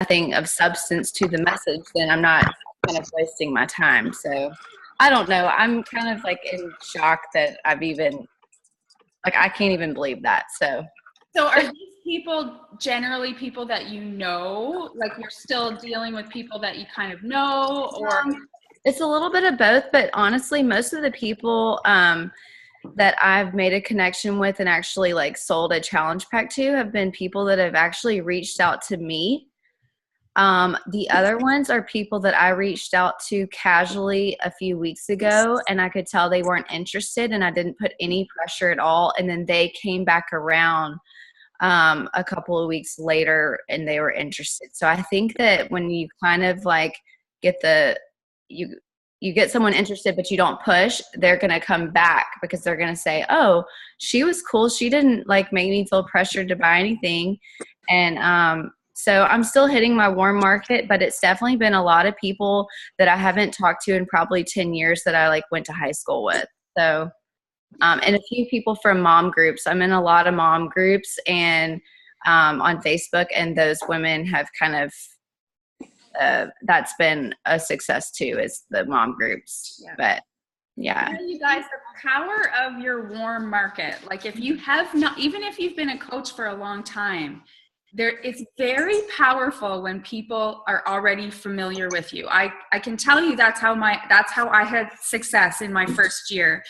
nothing of substance to the message, then I'm not kind of wasting my time. So I don't know. I'm kind of like in shock that I've even, like, I can't even believe that. So are these people generally people that you know? Like, you're still dealing with people that you kind of know, or? It's a little bit of both, but honestly, most of the people that I've made a connection with and actually like sold a challenge pack to have been people that have actually reached out to me. The other ones are people that I reached out to casually a few weeks ago, and I could tell they weren't interested, and I didn't put any pressure at all. And then they came back around a couple of weeks later and they were interested. So I think that when you kind of like get you get someone interested, but you don't push, they're going to come back because they're going to say, oh, she was cool. She didn't like make me feel pressured to buy anything. And so I'm still hitting my warm market, but it's definitely been a lot of people that I haven't talked to in probably 10 years that I like went to high school with. So and a few people from mom groups. I'm in a lot of mom groups and on Facebook, and those women have kind of that's been a success too, is the mom groups. Yeah. But yeah. You guys, the power of your warm market. Like, if you have not, even if you've been a coach for a long time, it's very powerful when people are already familiar with you. I can tell you that's how I had success in my first year.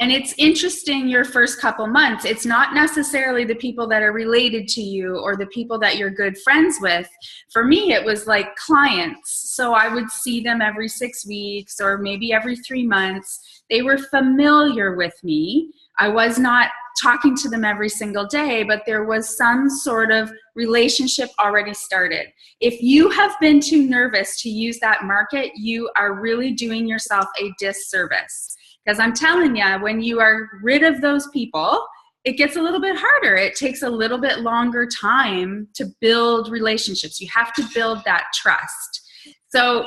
And it's interesting, your first couple months, it's not necessarily the people that are related to you or the people that you're good friends with. For me, it was like clients. So I would see them every 6 weeks or maybe every 3 months. They were familiar with me. I was not talking to them every single day, but there was some sort of relationship already started. If you have been too nervous to use that market, you are really doing yourself a disservice. Because I'm telling you, when you are rid of those people, it gets a little bit harder. It takes a little bit longer time to build relationships. You have to build that trust. So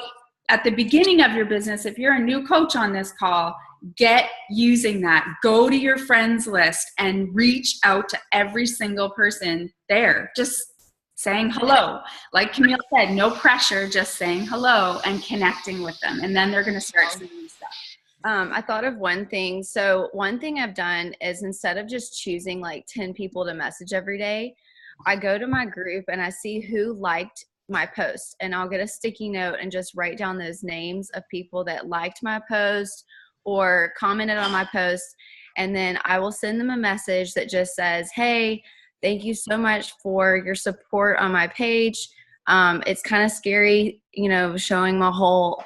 at the beginning of your business, if you're a new coach on this call, get using that. Go to your friends list and reach out to every single person there. Just saying hello. Like Camille said, no pressure, just saying hello and connecting with them. And then they're going to start seeing stuff. I thought of one thing. So one thing I've done is, instead of just choosing like 10 people to message every day, I go to my group and I see who liked my post, and I'll get a sticky note and just write down those names of people that liked my post or commented on my post. And then I will send them a message that just says, hey, thank you so much for your support on my page. It's kind of scary, showing my whole,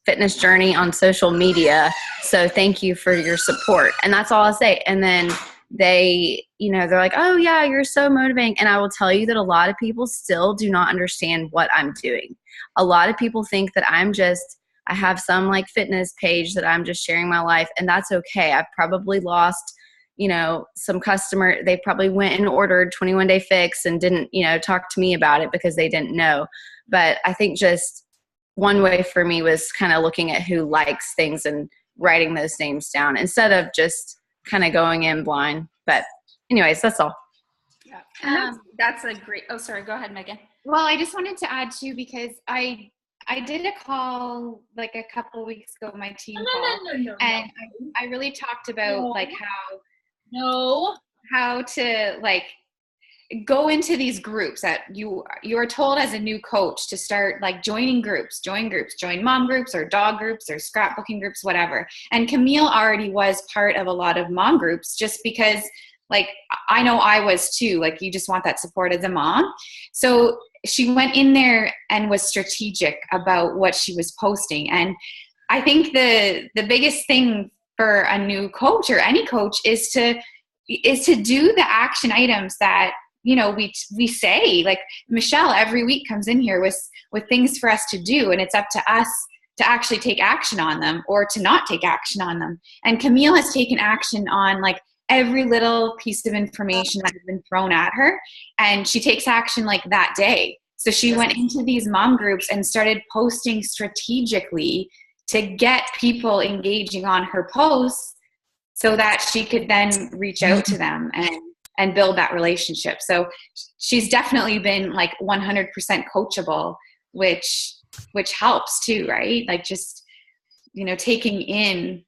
fitness journey on social media. So thank you for your support. And that's all I say. And then they're like, oh yeah, you're so motivating. And I will tell you that a lot of people still do not understand what I'm doing. A lot of people think that I have some like fitness page that I'm just sharing my life, and that's okay. I've probably lost, some customer. They probably went and ordered 21 Day Fix and didn't, talk to me about it because they didn't know. But I think just one way for me was kind of looking at who likes things and writing those names down instead of just kind of going in blind. But anyways, that's all. Yeah. That's a great, oh, sorry, go ahead, Megan. Well, I just wanted to add too, because I did a call like a couple weeks ago, my team call, and I really talked about like how to like go into these groups that you are told as a new coach to start like join mom groups or dog groups or scrapbooking groups, whatever. And Camille already was part of a lot of mom groups, just because like I know I was too, like you just want that support as a mom. So she went in there and was strategic about what she was posting. And I think the biggest thing for a new coach or any coach is to do the action items that, we say. Like Michelle every week comes in here with things for us to do, and it's up to us to actually take action on them or to not take action on them. And Camille has taken action on like every little piece of information that has been thrown at her, and she takes action like that day. So she went into these mom groups and started posting strategically to get people engaging on her posts so that she could then reach out to them. And and build that relationship. So she's definitely been like 100% coachable, which helps too, right? Like just, you know, taking in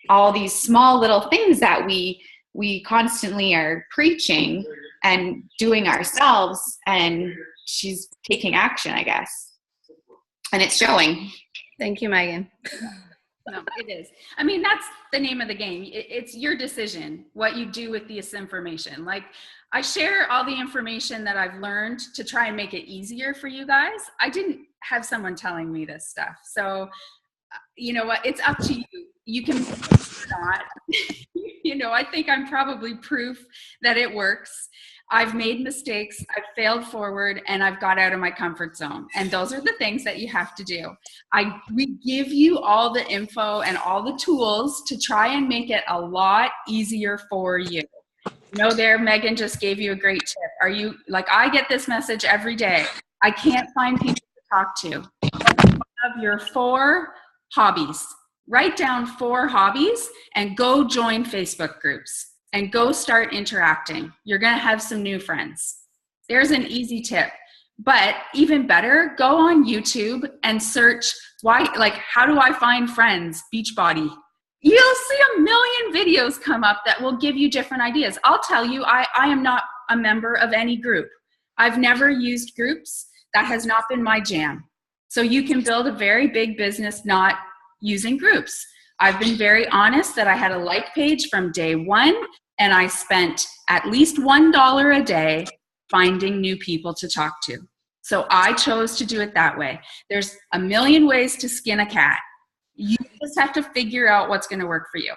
all these small little things that we constantly are preaching and doing ourselves, and she's taking action, I guess. And it's showing. Thank you, Megan. No, it is. I mean, that's the name of the game. It's your decision what you do with this information. Like, I share all the information that I've learned to try and make it easier for you guys. I didn't have someone telling me this stuff. So, you know what? It's up to you. You can or not. You know, I think I'm probably proof that it works. I've made mistakes, I've failed forward, and I've got out of my comfort zone. And those are the things that you have to do. We give you all the info and all the tools to try and make it a lot easier for you. You know, there, Megan just gave you a great tip. Are you, like, I get this message every day. I can't find people to talk to. Of your 4 hobbies, write down 4 hobbies and go join Facebook groups. And go start interacting. You're going to have some new friends. There's an easy tip. But even better, go on YouTube and search how do I find friends? Beachbody. You'll see a million videos come up that will give you different ideas. I'll tell you, I am not a member of any group. I've never used groups. That has not been my jam. So you can build a very big business not using groups. I've been very honest that I had a like page from day one, and I spent at least $1 a day finding new people to talk to. So I chose to do it that way. There's a million ways to skin a cat. You just have to figure out what's going to work for you.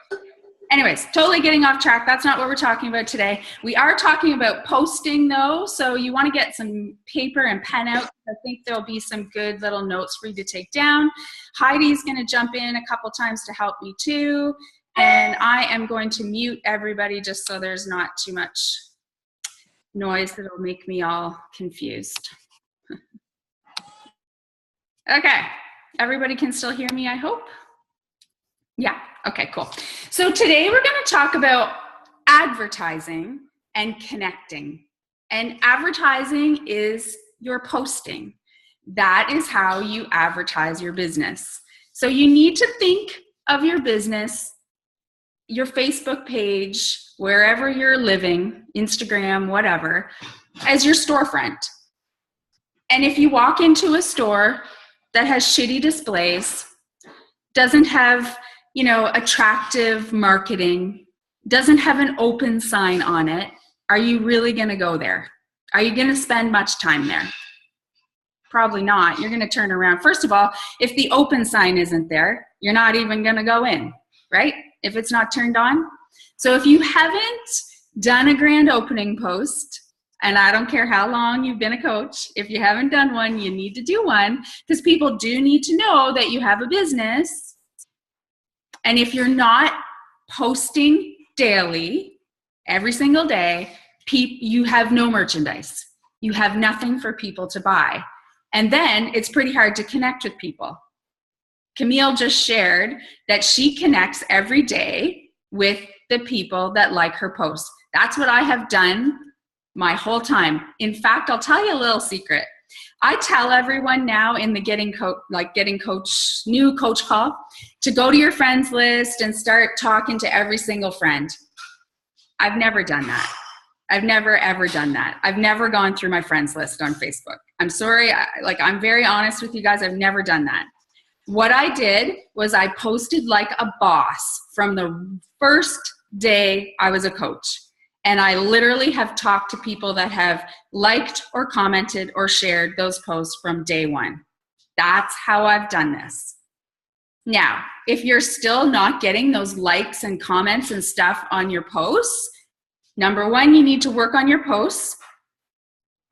Anyways, totally getting off track. That's not what we're talking about today. We are talking about posting though. So you want to get some paper and pen out. I think there'll be some good little notes for you to take down. Heidi's going to jump in a couple times to help me too. And I am going to mute everybody just so there's not too much noise that'll make me all confused. Okay, everybody can still hear me, I hope? Yeah, okay, cool. So today we're going to talk about advertising and connecting. And advertising is your posting. That is how you advertise your business. So you need to think of your business, your Facebook page, wherever you're living, Instagram, whatever, as your storefront. And if you walk into a store that has shitty displays, doesn't have, you know, attractive marketing, doesn't have an open sign on it, are you really going to go there? Are you going to spend much time there? Probably not. You're going to turn around. First of all, if the open sign isn't there, you're not even going to go in, right? If it's not turned on. So if you haven't done a grand opening post, and I don't care how long you've been a coach, if you haven't done one, you need to do one, because people do need to know that you have a business. And if you're not posting daily, every single day, you have no merchandise. You have nothing for people to buy. And then it's pretty hard to connect with people. Camille just shared that she connects every day with the people that like her posts. That's what I have done my whole time. In fact, I'll tell you a little secret. I tell everyone now in the Getting Coach new coach call to go to your friends list and start talking to every single friend. I've never done that. I've never ever done that. I've never gone through my friends list on Facebook. I'm sorry. I'm very honest with you guys. I've never done that. What I did was I posted like a boss from the first day I was a coach. And I literally have talked to people that have liked or commented or shared those posts from day one. That's how I've done this. Now, if you're still not getting those likes and comments and stuff on your posts, number one, you need to work on your posts.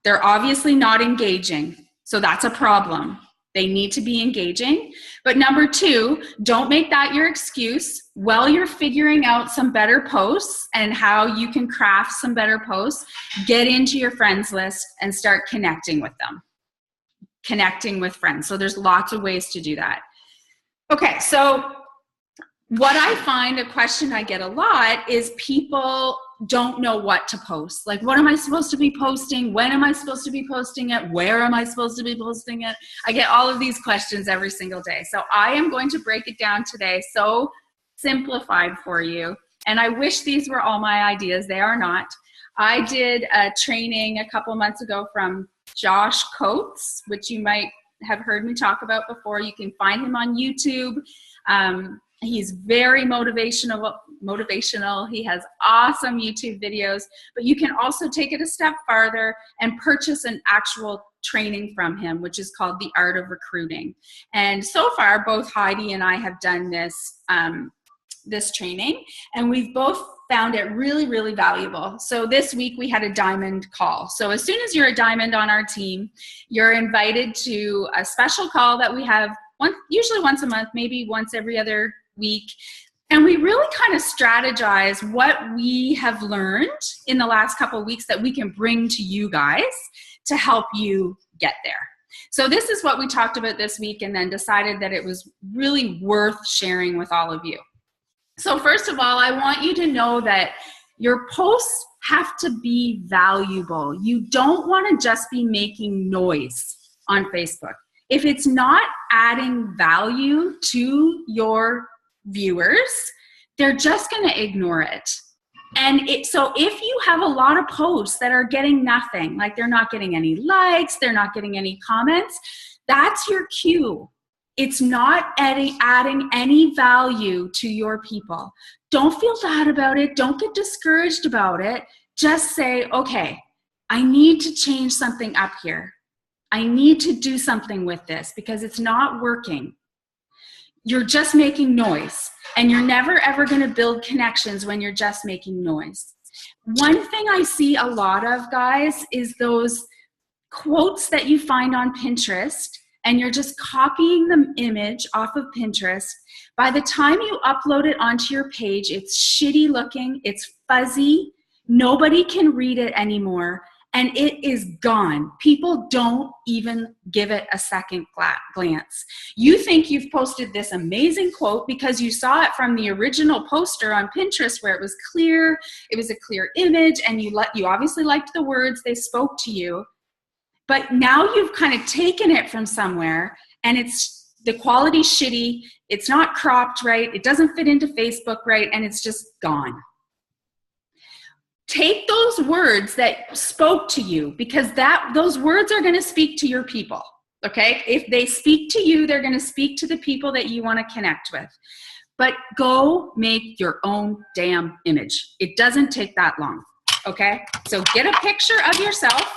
They're obviously not engaging, so that's a problem. They need to be engaging. But number two, don't make that your excuse. While you're figuring out some better posts and how you can craft some better posts, get into your friends list and start connecting with them. Connecting with friends. So there's lots of ways to do that. Okay, so what I find, a question I get a lot is people don't know what to post. Like, what am I supposed to be posting? When am I supposed to be posting it? Where am I supposed to be posting it? I get all of these questions every single day. So I am going to break it down today, so simplified for you. And I wish these were all my ideas. They are not. I did a training a couple months ago from Josh Coates, which you might have heard me talk about before. You can find him on YouTube. He's very motivational. He has awesome YouTube videos, but you can also take it a step farther and purchase an actual training from him, which is called The Art of Recruiting. And so far, both Heidi and I have done this training, and we've both found it really, really valuable. So this week we had a diamond call. So as soon as you're a diamond on our team, you're invited to a special call that we have usually once a month, maybe once every other week. And we really kind of strategize what we have learned in the last couple of weeks that we can bring to you guys to help you get there. So this is what we talked about this week, and then decided that it was really worth sharing with all of you. So first of all, I want you to know that your posts have to be valuable. You don't want to just be making noise on Facebook. If it's not adding value to your viewers, they're just going to ignore it. And so if you have a lot of posts that are getting nothing, like they're not getting any likes, they're not getting any comments, that's your cue. It's not adding any value to your people. Don't feel bad about it. Don't get discouraged about it. Just say, okay, I need to change something up here. I need to do something with this because it's not working. You're just making noise, and you're never ever going to build connections when you're just making noise. One thing I see a lot of, guys, is those quotes that you find on Pinterest, and you're just copying the image off of Pinterest. By the time you upload it onto your page, it's shitty looking, it's fuzzy, nobody can read it anymore, and it is gone. People don't even give it a second glance. You think you've posted this amazing quote because you saw it from the original poster on Pinterest where it was clear, it was a clear image, and you obviously liked the words, they spoke to you. But now you've kind of taken it from somewhere, and the quality's shitty, it's not cropped right, it doesn't fit into Facebook right, and it's just gone. Take those words that spoke to you, because those words are going to speak to your people, okay? If they speak to you, they're going to speak to the people that you want to connect with. But go make your own damn image. It doesn't take that long, okay? So get a picture of yourself,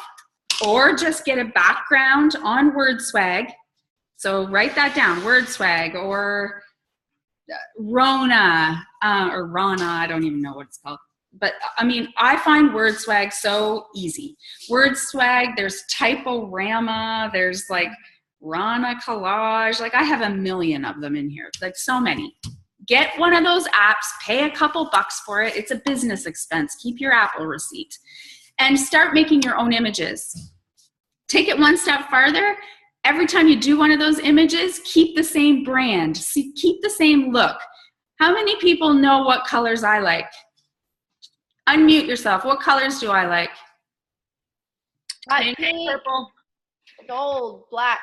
or just get a background on WordSwag. So write that down, WordSwag or Rona, or Rana, I don't even know what it's called. But I mean, I find WordSwag so easy. WordSwag, there's Typorama, there's like Rana Collage, like I have a million of them in here, like so many. Get one of those apps, pay a couple bucks for it. It's a business expense. Keep your Apple receipt. And start making your own images. Take it one step farther. Every time you do one of those images, keep the same brand. Keep the same look. How many people know what colors I like? Unmute yourself. What colors do I like? Hot pink, purple, gold, black.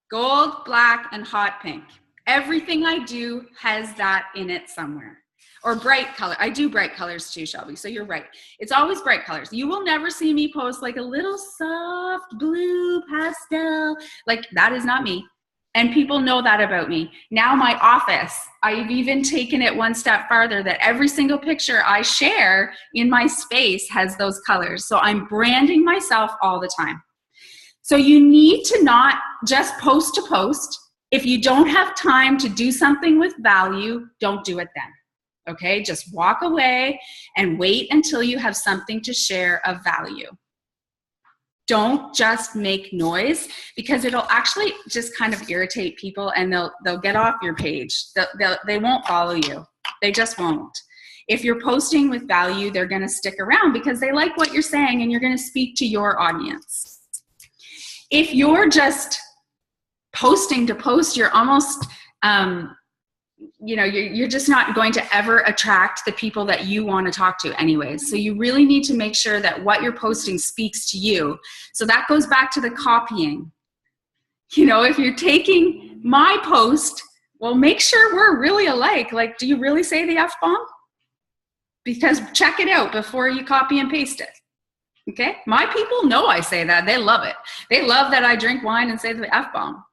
Gold, black, and hot pink. Everything I do has that in it somewhere. Or bright color. I do bright colors too, Shelby, so you're right. It's always bright colors. You will never see me post like a little soft blue pastel. Like, that is not me. And people know that about me. Now my office, I've even taken it one step farther, that every single picture I share in my space has those colors. So I'm branding myself all the time. So you need to not just post to post. If you don't have time to do something with value, don't do it then. Okay, just walk away and wait until you have something to share of value. Don't just make noise, because it'll actually just kind of irritate people, and they'll get off your page. They won't follow you. They just won't. If you're posting with value, they're going to stick around because they like what you're saying and you're going to speak to your audience. If you're just posting to post, you're almost you're just not going to ever attract the people that you want to talk to anyways. So you really need to make sure that what you're posting speaks to you. So that goes back to the copying. If you're taking my post, well, make sure we're really alike. Like, do you really say the F-bomb? Because check it out before you copy and paste it. Okay? My people know I say that. They love it. They love that I drink wine and say the F-bomb.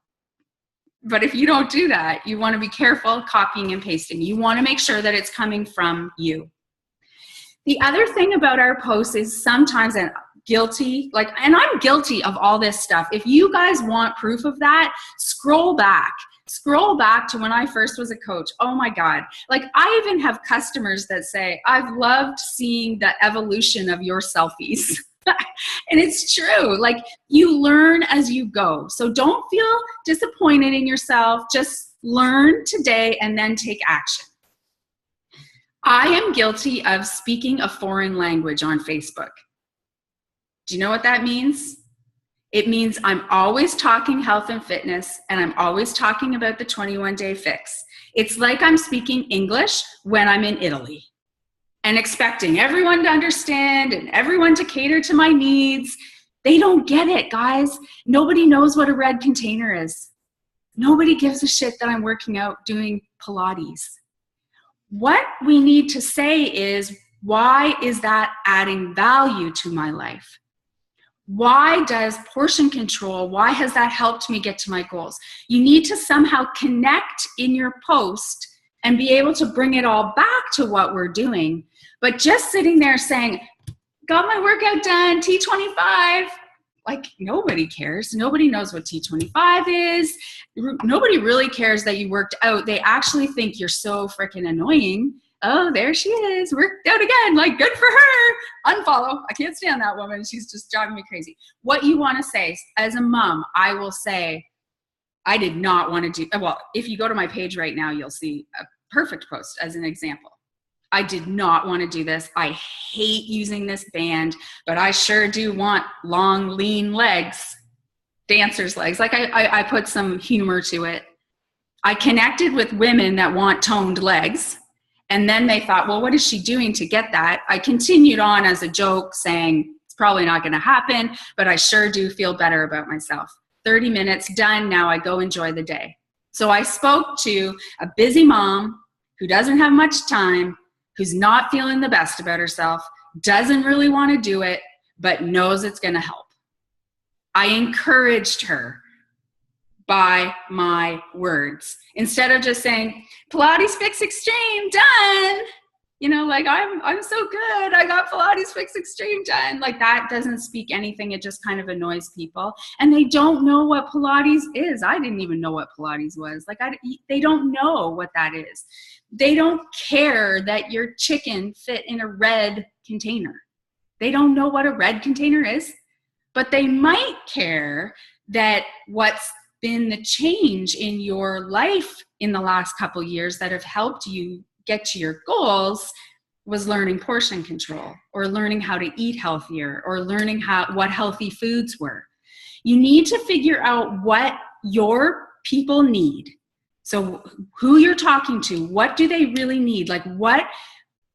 But if you don't do that, you want to be careful copying and pasting. You want to make sure that it's coming from you. The other thing about our posts is sometimes, and I'm guilty of all this stuff. If you guys want proof of that, scroll back to when I first was a coach. Oh my God. Like, I even have customers that say, I've loved seeing the evolution of your selfies. And it's true. Like, you learn as you go. So don't feel disappointed in yourself. Just learn today and then take action. I am guilty of speaking a foreign language on Facebook. Do you know what that means? It means I'm always talking health and fitness, and I'm always talking about the 21-day fix. It's like I'm speaking English when I'm in Italy and expecting everyone to understand and everyone to cater to my needs. They don't get it, guys. Nobody knows what a red container is. Nobody gives a shit that I'm working out doing Pilates. What we need to say is, why is that adding value to my life? Why does portion control, why has that helped me get to my goals? You need to somehow connect in your post and be able to bring it all back to what we're doing. But just sitting there saying, got my workout done, T25, like, nobody cares. Nobody knows what T25 is. Nobody really cares that you worked out. They actually think you're so freaking annoying. Oh, there she is, worked out again, like, good for her. Unfollow. I can't stand that woman. She's just driving me crazy. What you want to say, as a mom, I will say, I did not want to do, well, if you go to my page right now, you'll see a perfect post as an example. I did not want to do this. I hate using this band, but I sure do want long, lean legs, dancer's legs. Like, I put some humor to it. I connected with women that want toned legs. And then they thought, well, what is she doing to get that? I continued on as a joke saying, it's probably not going to happen, but I sure do feel better about myself. 30 minutes, done. Now I go enjoy the day. So I spoke to a busy mom who doesn't have much time, who's not feeling the best about herself, doesn't really want to do it, but knows it's going to help. I encouraged her by my words. Instead of just saying, Pilates Fix Extreme, done. Like, I'm so good. I got Pilates Fix Extreme done. Like, that doesn't speak anything. It just kind of annoys people. And they don't know what Pilates is. I didn't even know what Pilates was. Like, they don't know what that is. They don't care that your chicken fit in a red container. They don't know what a red container is, but they might care that what's been the change in your life in the last couple years that have helped you get to your goals was learning portion control, or learning how to eat healthier, or learning what healthy foods were. You need to figure out what your people need. So who you're talking to, what do they really need? Like, what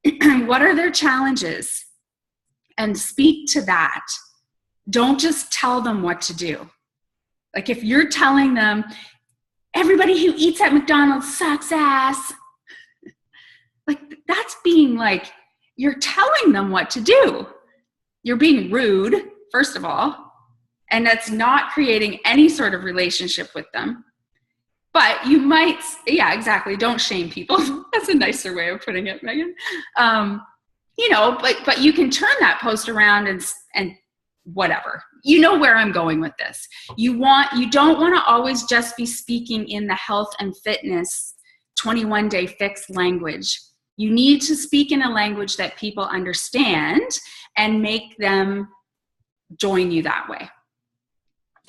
are their challenges? And speak to that. Don't just tell them what to do. Like, if you're telling them, everybody who eats at McDonald's sucks ass, like, that's being like, you're telling them what to do. You're being rude, first of all, and that's not creating any sort of relationship with them. But you might, yeah, exactly. Don't shame people. That's a nicer way of putting it, Megan. But you can turn that post around and whatever. You know where I'm going with this. You don't want to always just be speaking in the health and fitness 21-day fix language. You need to speak in a language that people understand and make them join you that way.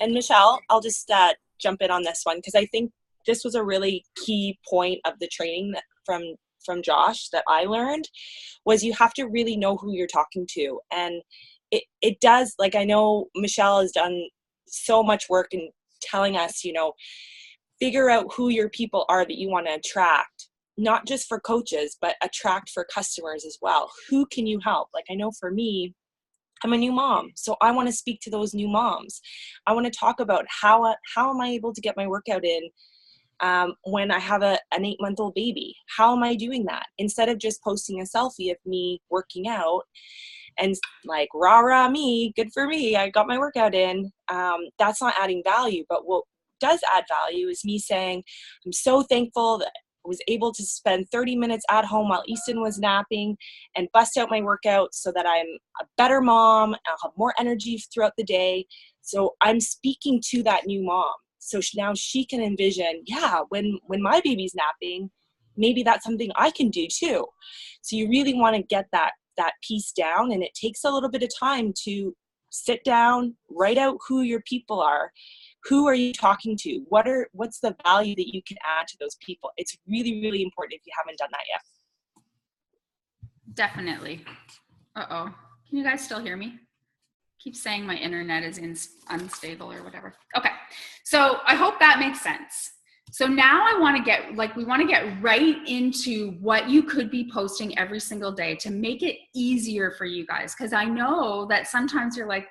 And Michelle, I'll just jump in on this one, because I think this was a really key point of the training that from Josh that I learned, was you have to really know who you're talking to. And it does, like, I know Michelle has done so much work in telling us, figure out who your people are that you want to attract. not just for coaches, but attract for customers as well. Who can you help? Like, I know for me, I'm a new mom, so I want to speak to those new moms. I want to talk about how am I able to get my workout in when I have an 8-month-old baby. How am I doing that? Instead of just posting a selfie of me working out and like, rah, rah, me, good for me, I got my workout in. That's not adding value. But what does add value is me saying, I'm so thankful that I was able to spend 30 minutes at home while Easton was napping and bust out my workout so that I'm a better mom. I'll have more energy throughout the day. So I'm speaking to that new mom. So now she can envision, yeah, when my baby's napping, maybe that's something I can do too. So you really want to get that piece down, and it takes a little bit of time to sit down, write out who your people are. Who are you talking to? What's the value that you can add to those people? It's really, really important if you haven't done that yet. Definitely. Uh-oh. Can you guys still hear me? Keep saying my internet is unstable or whatever. Okay. So I hope that makes sense. So now we want to get right into what you could be posting every single day to make it easier for you guys. Because I know that sometimes you're like,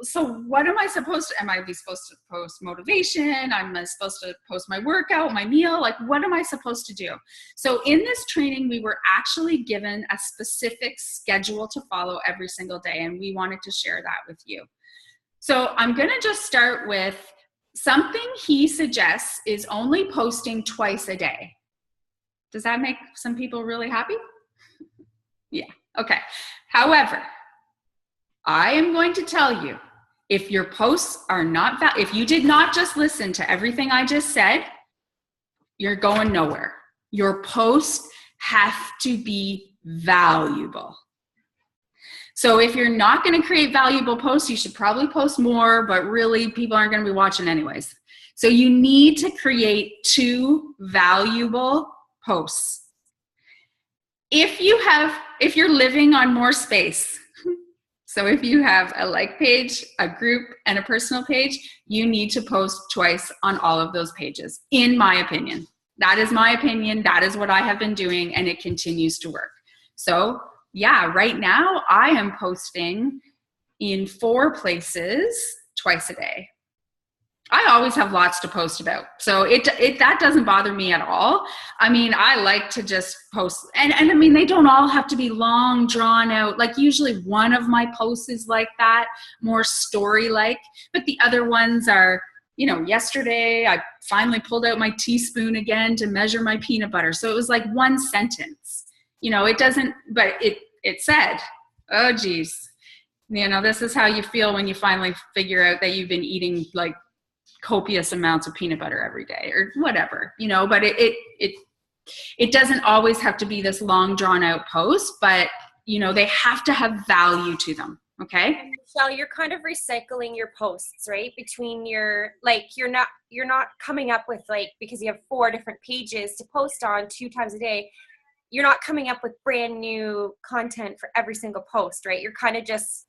so what am I supposed to, supposed to post motivation? Am I supposed to post my workout, my meal? Like, what am I supposed to do? So in this training, we were actually given a specific schedule to follow every single day, and we wanted to share that with you. So I'm going to just start with something he suggests is only posting twice a day. Does that make some people really happy? Yeah. Okay. However, I am going to tell you, if your posts are not, if you did not just listen to everything I just said, you're going nowhere. Your posts have to be valuable. So if you're not going to create valuable posts, you should probably post more, but really people aren't going to be watching anyways. So you need to create 2 valuable posts. If you're living on more space, so if you have a like page, a group, and a personal page, you need to post twice on all of those pages, in my opinion. That is my opinion. That is what I have been doing, and it continues to work. So yeah, right now I am posting in 4 places twice a day. I always have lots to post about. So that doesn't bother me at all. I mean, I like to just post, and I mean, they don't all have to be long, drawn out. Like usually one of my posts is like that, more story-like, but the other ones are, yesterday I finally pulled out my teaspoon again to measure my peanut butter. So it was like 1 sentence. It doesn't, but it said, oh geez, this is how you feel when you finally figure out that you've been eating like copious amounts of peanut butter every day or whatever, but it doesn't always have to be this long drawn out post, but they have to have value to them. Okay. And Michelle, you're kind of recycling your posts, right? Between your, like, you're not coming up with, like, because you have 4 different pages to post on 2 times a day, you're not coming up with brand new content for every single post, right? You're kind of just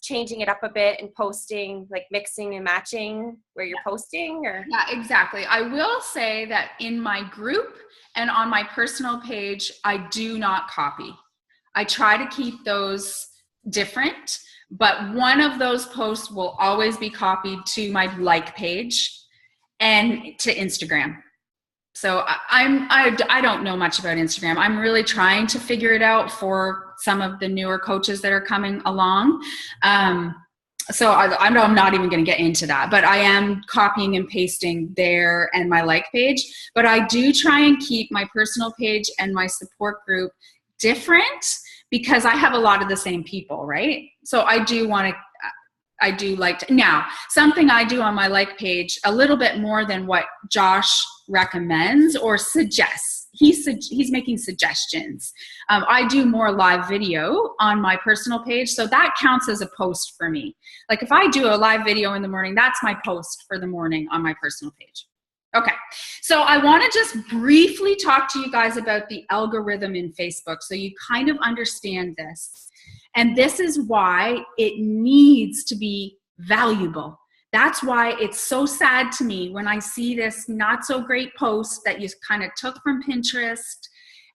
changing it up a bit and posting, like mixing and matching where you're posting, or? Yeah, exactly. I will say that in my group and on my personal page, I do not copy. I try to keep those different, but one of those posts will always be copied to my like page and to Instagram. So I don't know much about Instagram. I'm really trying to figure it out for some of the newer coaches that are coming along. So I'm not even going to get into that, but I am copying and pasting there and my like page. But I do try and keep my personal page and my support group different because I have a lot of the same people, right? So I do like to, now something I do on my like page a little bit more than what Josh recommends or suggests. He's making suggestions. I do more live video on my personal page, so that counts as a post for me. Like if I do a live video in the morning, that's my post for the morning on my personal page. Okay, so I want to just briefly talk to you guys about the algorithm in Facebook so you kind of understand this. And this is why it needs to be valuable, That's why it's so sad to me when I see this not so great post that you kind of took from Pinterest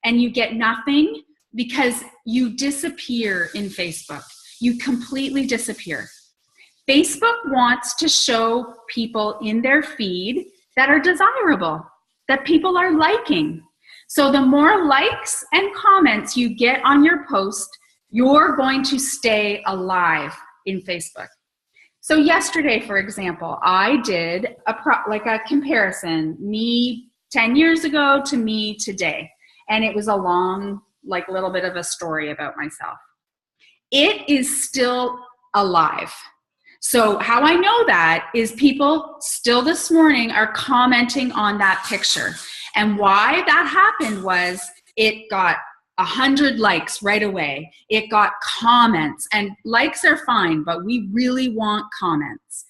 and you get nothing, because you disappear in Facebook. You completely disappear. Facebook wants to show people in their feed that are desirable, that people are liking. So the more likes and comments you get on your post, you're going to stay alive in Facebook. So yesterday, for example, I did a comparison, me 10 years ago to me today. And it was a long, little bit of a story about myself. It is still alive. So how I know that is people still this morning are commenting on that picture. And why that happened was it got 100 likes right away. It got comments, and likes are fine, but we really want comments.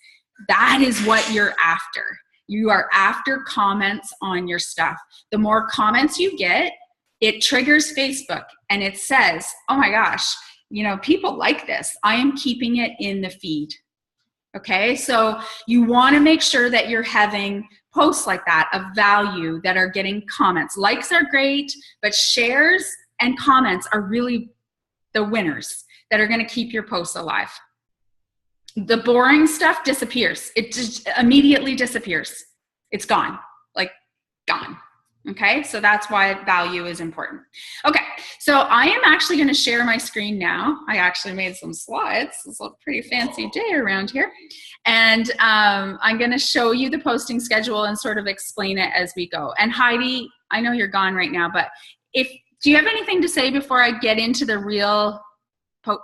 That is what you're after. You are after comments on your stuff. The more comments you get, it triggers Facebook and it says, oh my gosh, people like this. I am keeping it in the feed. Okay, so you want to make sure that you're having posts like that of value that are getting comments. Likes are great, but shares and comments are really the winners that are going to keep your posts alive. The boring stuff disappears. It just immediately disappears. It's gone, gone. Okay, so that's why value is important. Okay, so I am actually going to share my screen now. I actually made some slides. It's a pretty fancy day around here. And I'm going to show you the posting schedule and sort of explain it as we go. And Heidi, I know you're gone right now, but do you have anything to say before I get into the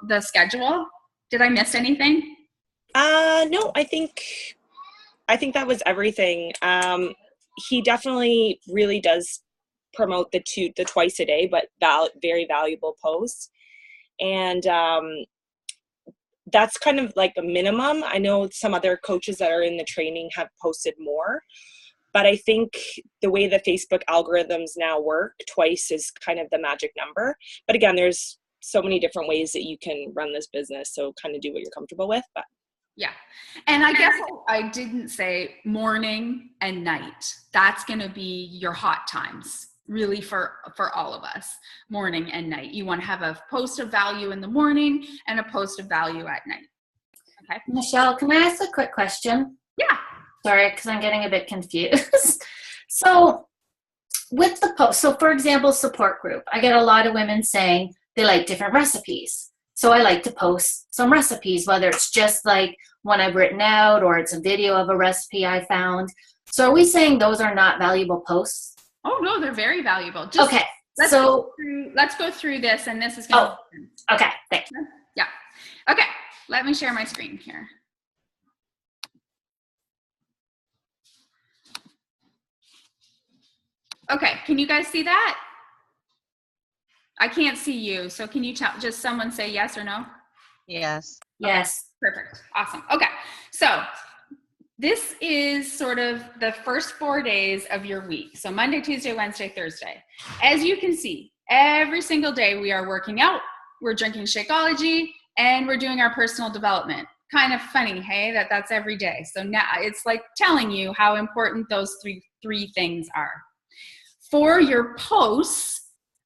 the schedule? Did I miss anything? No, I think that was everything. He definitely really does promote the twice a day, but very valuable posts. And that's kind of like a minimum. I know some other coaches that are in the training have posted more, but I think the way the Facebook algorithms now work, twice is kind of the magic number. But again, there's so many different ways that you can run this business. So kind of do what you're comfortable with. But yeah. And I guess I didn't say morning and night. That's going to be your hot times, really, for all of us, morning and night. You want to have a post of value in the morning and a post of value at night. Okay. Michelle, can I ask a quick question? Yeah. Sorry, because I'm getting a bit confused. So with the post, so for example, support group, I get a lot of women saying they like different recipes. So I like to post some recipes, whether it's just like one I've written out or it's a video of a recipe I found. So are we saying those are not valuable posts? Oh, no, they're very valuable. Okay. Let's go through this, and this is going to. Oh, okay. Thanks. Yeah. Okay. Let me share my screen here. Okay. Can you guys see that? I can't see you. So can you just someone say yes or no? Yes. Yes. Perfect. Awesome. Okay. So this is sort of the first 4 days of your week. So Monday, Tuesday, Wednesday, Thursday. As you can see, every single day we are working out, we're drinking Shakeology, and we're doing our personal development. Kind of funny, hey, that's every day. So now it's like telling you how important those three things are. For your posts,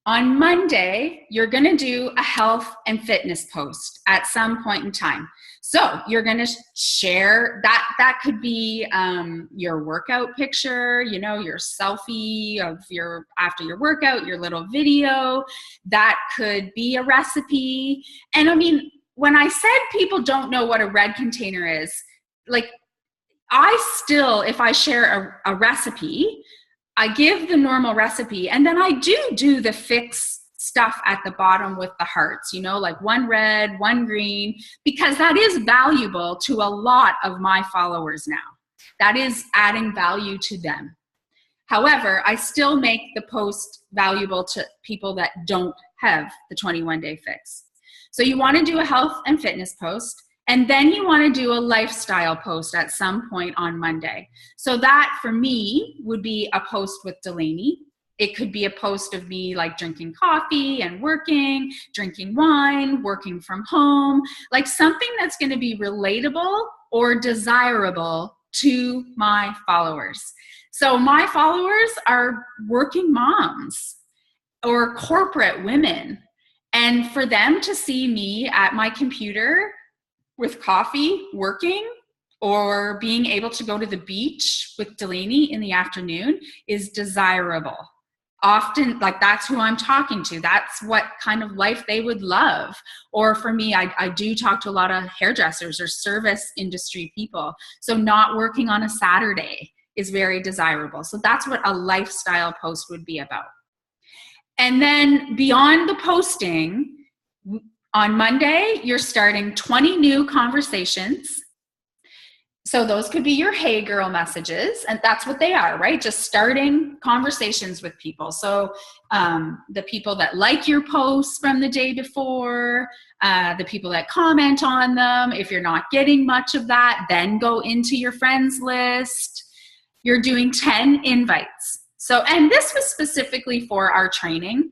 on Monday, you're going to do a health and fitness post at some point in time. So you're going to share that. That could be your workout picture, your selfie of after your workout, your little video. That could be a recipe. And I mean, when I said people don't know what a red container is, I still, if I share a recipe, I give the normal recipe, and then I do the fix stuff at the bottom with the hearts, like one red, one green, because that is valuable to a lot of my followers now. That is adding value to them. However, I still make the post valuable to people that don't have the 21-day fix. So you want to do a health and fitness post. And then you want to do a lifestyle post at some point on Monday. So that, for me, would be a post with Delaney. It could be a post of me drinking coffee and working, drinking wine, working from home, something that's going to be relatable or desirable to my followers. So my followers are working moms or corporate women. And for them to see me at my computer with coffee working, or being able to go to the beach with Delaney in the afternoon is desirable. Often, like, that's who I'm talking to. That's what kind of life they would love. Or for me, I do talk to a lot of hairdressers or service industry people. So not working on a Saturday is very desirable. So that's what a lifestyle post would be about. And then beyond the posting, on Monday, you're starting 20 new conversations. So those could be your hey girl messages, and that's what they are, right? Just starting conversations with people. So the people that like your posts from the day before, the people that comment on them. If you're not getting much of that, then go into your friends list. You're doing 10 invites. So, and this was specifically for our training.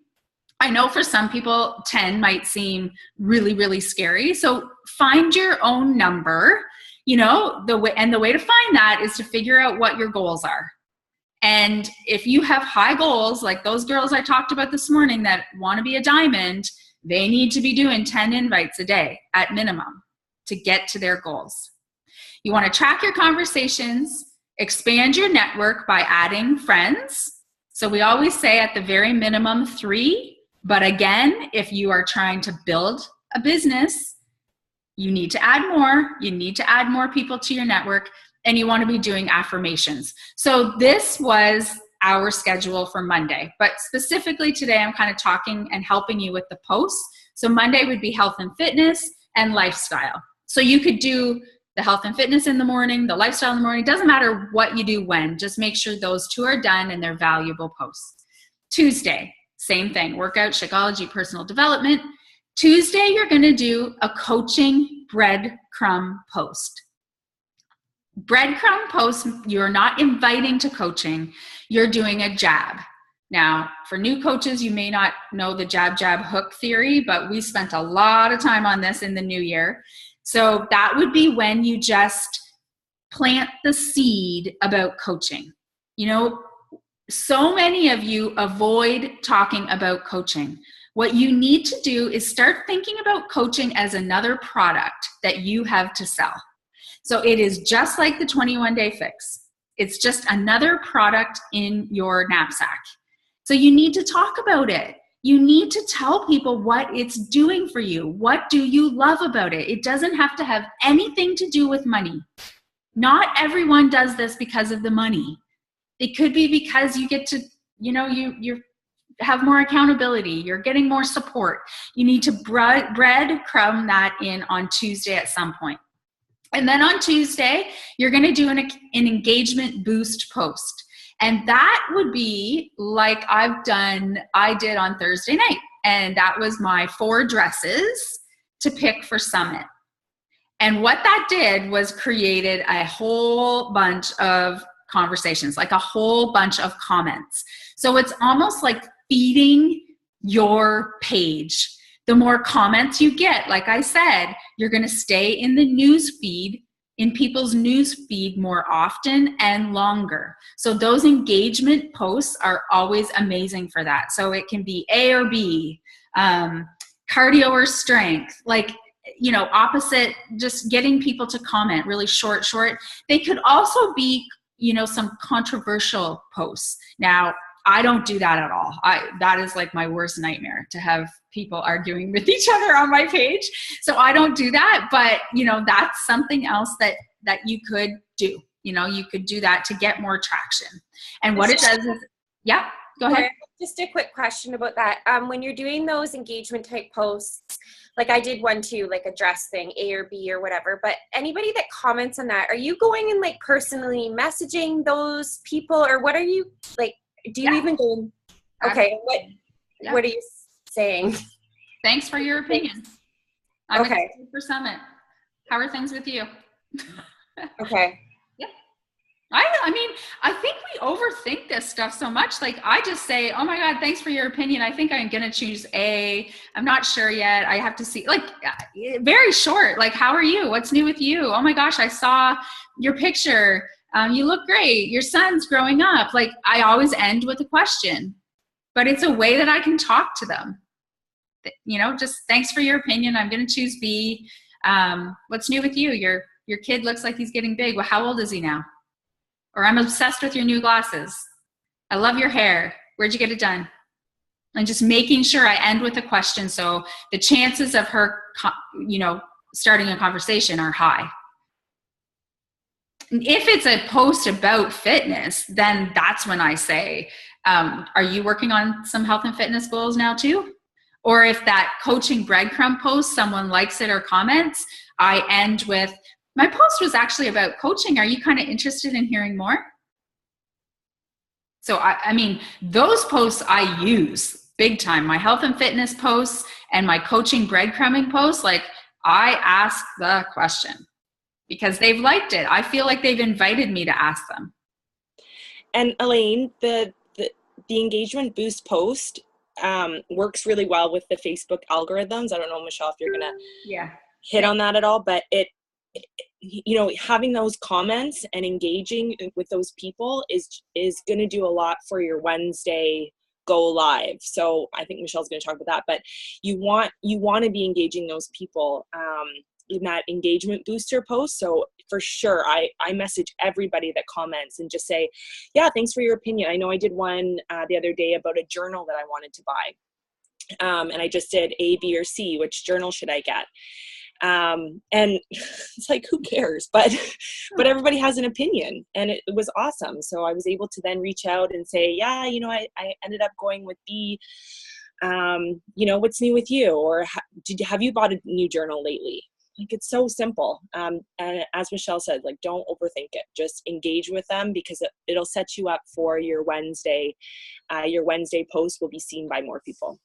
I know for some people, 10 might seem really, really scary. So find your own number. You know, the way to find that is to figure out what your goals are. And if you have high goals, like those girls I talked about this morning that want to be a diamond, they need to be doing 10 invites a day at minimum to get to their goals. You want to track your conversations, expand your network by adding friends. So we always say at the very minimum 3, but again, if you are trying to build a business, you need to add more. You need to add more people to your network, and you want to be doing affirmations. So this was our schedule for Monday, but specifically today, I'm kind of talking and helping you with the posts. So Monday would be health and fitness and lifestyle. So you could do the health and fitness in the morning, the lifestyle in the morning. Doesn't matter what you do when, just make sure those 2 are done and they're valuable posts. Tuesday, same thing, workout, Shakeology, personal development. Tuesday, you're going to do a coaching breadcrumb post. Breadcrumb post, you're not inviting to coaching, you're doing a jab. Now, for new coaches, you may not know the jab, jab, hook theory, but we spent a lot of time on this in the new year. So that would be when you just plant the seed about coaching. You know, so many of you avoid talking about coaching. What you need to do is start thinking about coaching as another product that you have to sell. So it is just like the 21-day fix. It's just another product in your knapsack. So you need to talk about it. You need to tell people what it's doing for you. What do you love about it? It doesn't have to have anything to do with money. Not everyone does this because of the money. It could be because you get to, you know, you have more accountability. You're getting more support. You need to breadcrumb that in on Tuesday at some point. And then on Tuesday, you're going to do an engagement boost post. And that would be like I did on Thursday night. And that was my 4 dresses to pick for Summit. And what that did was created a whole bunch of conversations, like a whole bunch of comments. So it's almost like feeding your page. The more comments you get, like I said, you're going to stay in the news feed, in people's news feed more often and longer. So those engagement posts are always amazing for that. So it can be A or B, cardio or strength, like, you know, opposite, just getting people to comment really short. They could also be, you know, some controversial posts. Now, I don't do that at all. That is like my worst nightmare, to have people arguing with each other on my page. So I don't do that, but you know, that's something else that you could do. You know, you could do that to get more traction. And what it does is, yeah, go ahead. Just a quick question about that. When you're doing those engagement type posts, like I did one too, like a dress thing, A or B or whatever, but anybody that comments on that, are you going and like personally messaging those people, or what are you like? Do you even go? Okay, what are you saying? Thanks for your opinion. I'm excited for Summit. How are things with you? Okay. Yep. I mean, I think we overthink this stuff so much. Like, I just say, oh my God, thanks for your opinion. I think I'm going to choose A. I'm not sure yet. I have to see, like, very short. Like, how are you? What's new with you? Oh my gosh, I saw your picture. You look great. Your son's growing up. Like, I always end with a question, but it's a way that I can talk to them. You know, just thanks for your opinion. I'm going to choose B. What's new with you? Your kid looks like he's getting big. Well, how old is he now? Or I'm obsessed with your new glasses. I love your hair. Where'd you get it done? And just making sure I end with a question, so the chances of her, you know, starting a conversation are high. If it's a post about fitness, then that's when I say, are you working on some health and fitness goals now too? Or if that coaching breadcrumb post, someone likes it or comments, I end with, my post was actually about coaching. Are you kind of interested in hearing more? So, I mean, those posts I use big time. My health and fitness posts and my coaching breadcrumbing posts, like, I ask the question because they've liked it. I feel like they've invited me to ask them. And Elaine, the engagement boost post works really well with the Facebook algorithms. I don't know, Michelle, if you're going to hit on that at all, but you know, having those comments and engaging with those people is going to do a lot for your Wednesday go live. So I think Michelle's going to talk about that, but you want to be engaging those people in that engagement booster post. So for sure, I message everybody that comments and just say, yeah, thanks for your opinion. I know I did one the other day about a journal that I wanted to buy. And I just did A, B, or C. Which journal should I get? And it's like, who cares? But everybody has an opinion, and it was awesome. So I was able to then reach out and say, yeah, you know, I ended up going with B. You know, what's new with you? Or have you bought a new journal lately? Like, it's so simple. And as Michelle said, like, don't overthink it. Just engage with them, because it'll set you up for your Wednesday. Your Wednesday post will be seen by more people.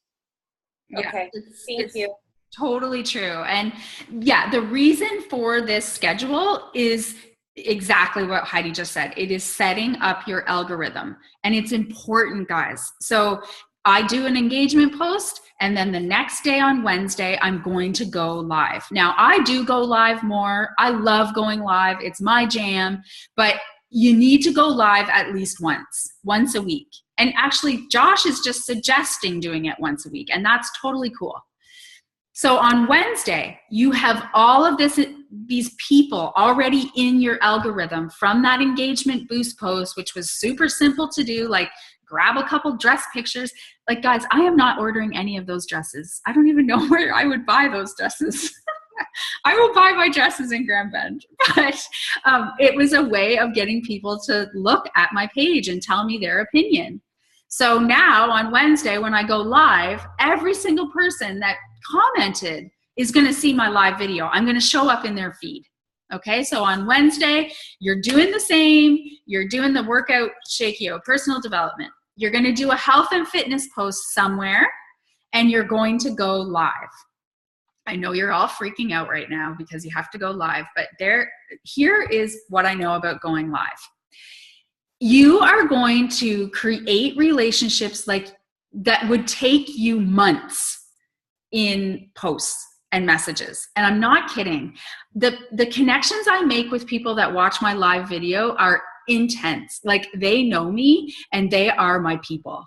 Yeah, okay. Thank you. Totally true. And yeah, the reason for this schedule is exactly what Heidi just said. It is setting up your algorithm, and it's important, guys. So I do an engagement post, and then the next day on Wednesday, I'm going to go live. Now, I do go live more. I love going live. It's my jam, but you need to go live at least once a week. And actually, Josh is just suggesting doing it once a week, and that's totally cool. So on Wednesday, you have all of these people already in your algorithm from that engagement boost post, which was super simple to do, like grab a couple dress pictures. Like, guys, I am not ordering any of those dresses. I don't even know where I would buy those dresses. I will buy my dresses in Grand Bend. But it was a way of getting people to look at my page and tell me their opinion. So now on Wednesday, when I go live, every single person that commented is going to see my live video. I'm going to show up in their feed. Okay, so on Wednesday, you're doing the same. You're doing the workout Shakio, personal development. You're going to do a health and fitness post somewhere, and you're going to go live. I know you're all freaking out right now because you have to go live, but here is what I know about going live. You are going to create relationships like that would take you months in posts and messages. And I'm not kidding. The connections I make with people that watch my live video are intense. Like, they know me and they are my people.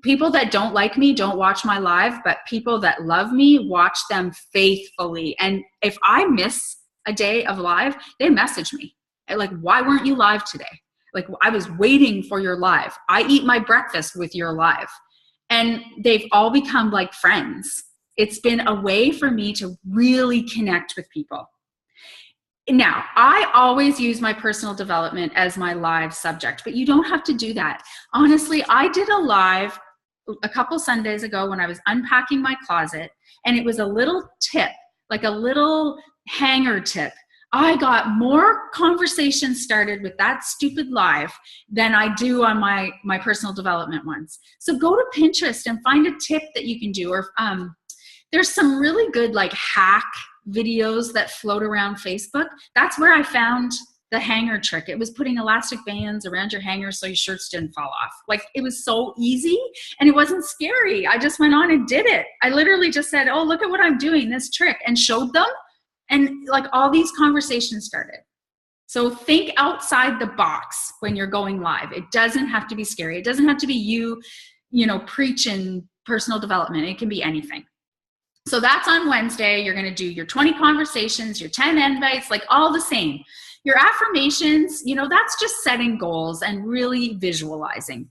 People that don't like me don't watch my live, but people that love me watch them faithfully. And if I miss a day of live, they message me. Like, why weren't you live today? Like, I was waiting for your live. I eat my breakfast with your live. And they've all become like friends. It's been a way for me to really connect with people. Now, I always use my personal development as my live subject, but you don't have to do that. Honestly, I did a live a couple Sundays ago when I was unpacking my closet, and it was a little tip, like a little hanger tip. I got more conversations started with that stupid live than I do on my personal development ones. So go to Pinterest and find a tip that you can do. Or there's some really good like hack videos that float around Facebook. That's where I found the hanger trick. It was putting elastic bands around your hanger so your shirts didn't fall off. Like, it was so easy and it wasn't scary. I just went on and did it. I literally just said, oh, look at what I'm doing, this trick, and showed them. And like, all these conversations started. So think outside the box when you're going live. It doesn't have to be scary. It doesn't have to be you preaching personal development. It can be anything. So that's on Wednesday. You're going to do your 20 conversations, your 10 invites, like all the same. Your affirmations, that's just setting goals and really visualizing.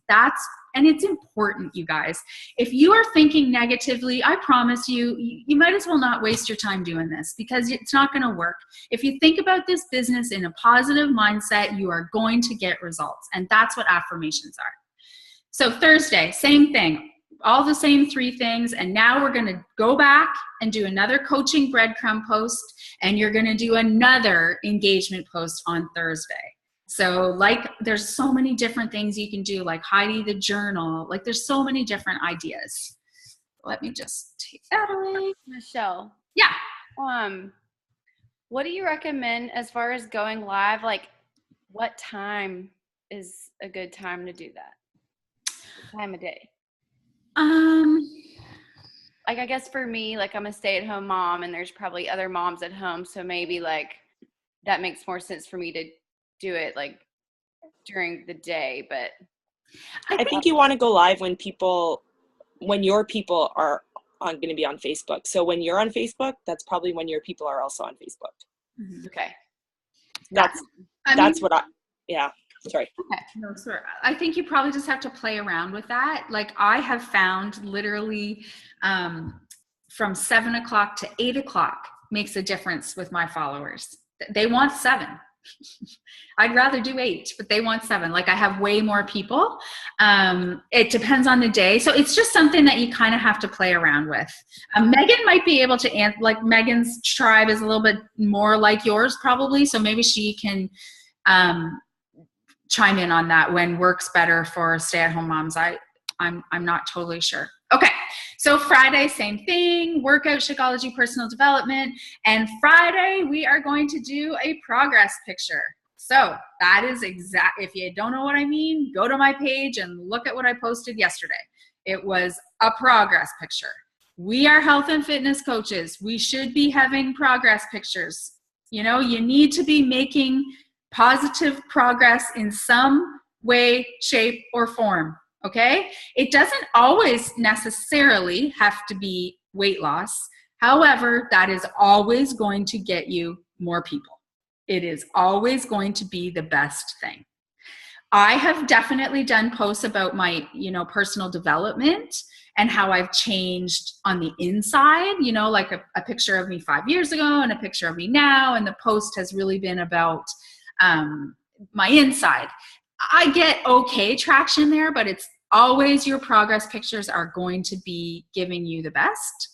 And it's important, you guys. If you are thinking negatively, I promise you might as well not waste your time doing this, because it's not going to work. If you think about this business in a positive mindset, you are going to get results. And that's what affirmations are. So Thursday, same thing. All the same 3 things. And now we're going to go back and do another coaching breadcrumb post, and you're going to do another engagement post on Thursday. So like, there's so many different things you can do, like Heidi the journal. Like, there's so many different ideas. Let me just take that away. Michelle. Yeah. What do you recommend as far as going live? Like, what time is a good time to do that? What time of day? Like, I guess for me, like, I'm a stay-at-home mom, and there's probably other moms at home, so maybe like that makes more sense for me to do it like during the day. But I think you want to go live when your people are going to be on Facebook. So when you're on Facebook, that's probably when your people are also on Facebook. Okay. Sorry. Okay. No, sorry. I think you probably just have to play around with that. Like, I have found literally from 7 o'clock to 8 o'clock makes a difference with my followers. They want 7. I'd rather do 8, but they want 7. Like, I have way more people. It depends on the day. So it's just something that you kind of have to play around with. Megan might be able to answer, like, Megan's tribe is a little bit more like yours probably. So maybe she can chime in on that when works better for stay-at-home moms. I'm not totally sure. Okay, so Friday, same thing, workout, Shakeology, personal development. And Friday, we are going to do a progress picture. So that is if you don't know what I mean, go to my page and look at what I posted yesterday. It was a progress picture. We are health and fitness coaches. We should be having progress pictures. You need to be making positive progress in some way, shape, or form. Okay? It doesn't always necessarily have to be weight loss. However, that is always going to get you more people. It is always going to be the best thing. I have definitely done posts about my, personal development and how I've changed on the inside, like a picture of me 5 years ago and a picture of me now. And the post has really been about my inside. I get okay traction there, but it's always your progress pictures are going to be giving you the best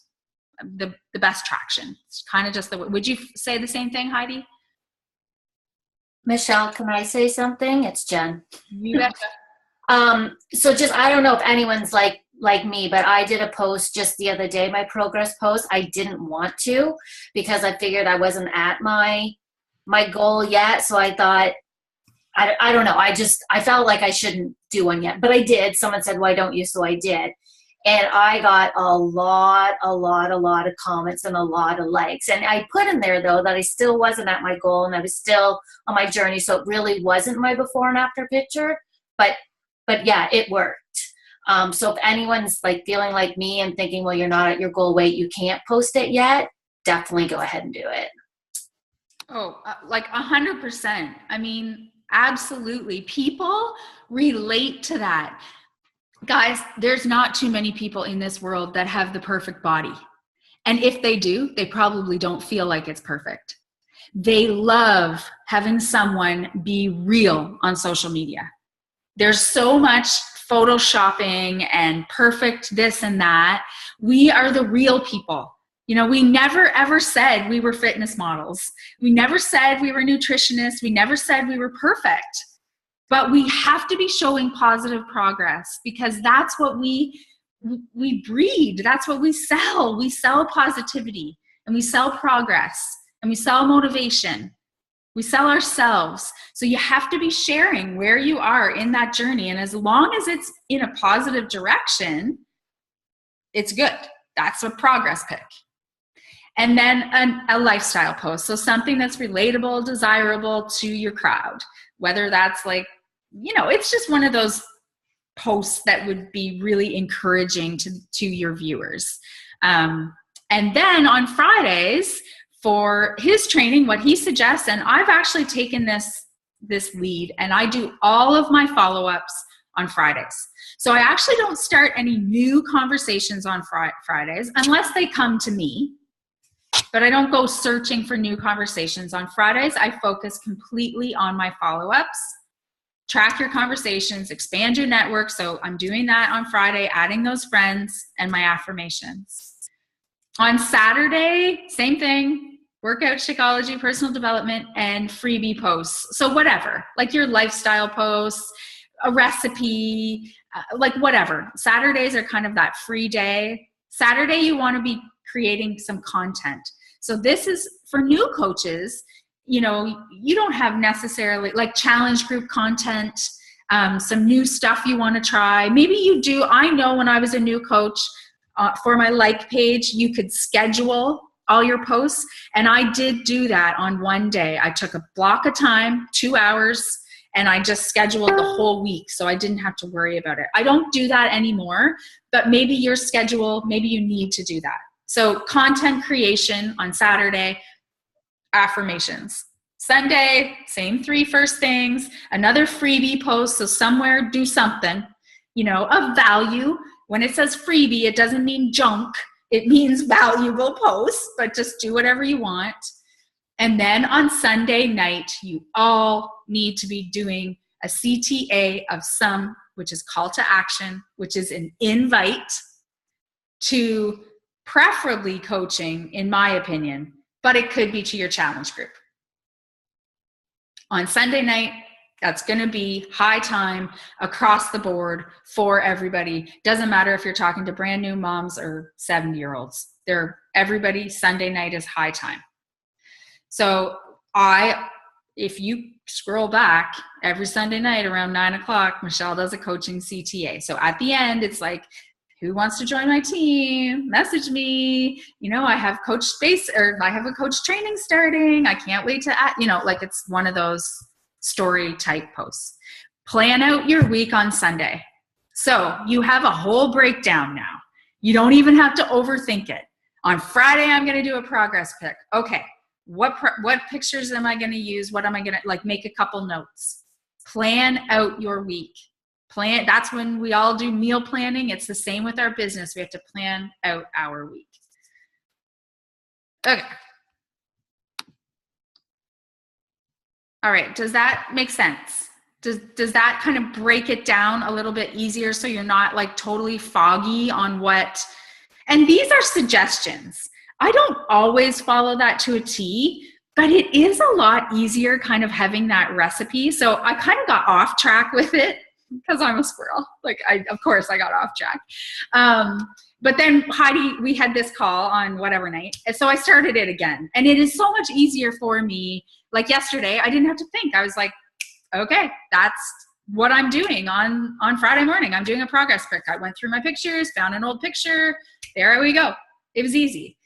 traction. It's kind of just would you say the same thing, Heidi? Michelle, can I say something? It's Jen. You betcha. So just, I don't know if anyone's like me, but I did a post just the other day, my progress post. I didn't want to because I figured I wasn't at my goal yet. So I thought, I don't know. I felt like I shouldn't do one yet, but I did. Someone said, why don't you? So I did. And I got a lot of comments and a lot of likes. And I put in there though, that I still wasn't at my goal and I was still on my journey. So it really wasn't my before and after picture, but yeah, it worked. So if anyone's like feeling like me and thinking, well, you're not at your goal weight, you can't post it yet, definitely go ahead and do it. Oh, like 100%. I mean, absolutely. People relate to that. Guys, there's not too many people in this world that have the perfect body. And if they do, they probably don't feel like it's perfect. They love having someone be real on social media. There's so much photoshopping and perfect this and that. We are the real people. We never ever said we were fitness models. We never said we were nutritionists. We never said we were perfect. But we have to be showing positive progress because that's what we breed. That's what we sell. We sell positivity and we sell progress and we sell motivation. We sell ourselves. So you have to be sharing where you are in that journey. And as long as it's in a positive direction, it's good. That's a progress pick. And then a lifestyle post. So something that's relatable, desirable to your crowd, whether that's like, it's just one of those posts that would be really encouraging to your viewers. And then on Fridays for his training, what he suggests, and I've actually taken this lead, and I do all of my follow-ups on Fridays. So I actually don't start any new conversations on Fridays unless they come to me. But I don't go searching for new conversations. On Fridays, I focus completely on my follow-ups. Track your conversations, expand your network. So I'm doing that on Friday, adding those friends and my affirmations. On Saturday, same thing, workout, Shakeology, personal development, and freebie posts. So whatever, like your lifestyle posts, a recipe, like whatever. Saturdays are kind of that free day. Saturday, you want to be creating some content. So this is for new coaches. You don't have necessarily like challenge group content, some new stuff you want to try. Maybe you do. I know when I was a new coach for my like page, you could schedule all your posts. And I did do that on one day. I took a block of time, 2 hours, and I just scheduled the whole week. So I didn't have to worry about it. I don't do that anymore, but maybe your schedule, maybe you need to do that. So content creation on Saturday, affirmations. Sunday, same 3 first things, another freebie post. So somewhere do something, of value. When it says freebie, it doesn't mean junk. It means valuable posts, but just do whatever you want. And then on Sunday night, you all need to be doing a CTA of some, which is call to action, which is an invite to preferably coaching, in my opinion, but it could be to your challenge group. On Sunday night, that's going to be high time across the board for everybody. Doesn't matter if you're talking to brand new moms or 70-year-olds. Everybody, Sunday night is high time. So if you scroll back, every Sunday night around 9:00, Michelle does a coaching CTA. So at the end, it's like, who wants to join my team? Message me. I have coach space, or I have a coach training starting. I can't wait to add, like it's one of those story type posts. Plan out your week on Sunday. So you have a whole breakdown now. You don't even have to overthink it. On Friday, I'm going to do a progress pick. Okay. What pictures am I going to use? What am I going to make a couple notes? Plan out your week. That's when we all do meal planning. It's the same with our business. We have to plan out our week. Okay. All right. Does that make sense? Does that kind of break it down a little bit easier so you're not like totally foggy on what? And these are suggestions. I don't always follow that to a T, but it is a lot easier kind of having that recipe. So I kind of got off track with it because I'm a squirrel. Of course I got off track. But then Heidi, we had this call on whatever night. And so I started it again. And it is so much easier for me. Like yesterday, I didn't have to think. I was like, okay, that's what I'm doing on Friday morning. I'm doing a progress pick. I went through my pictures, found an old picture. There we go. It was easy.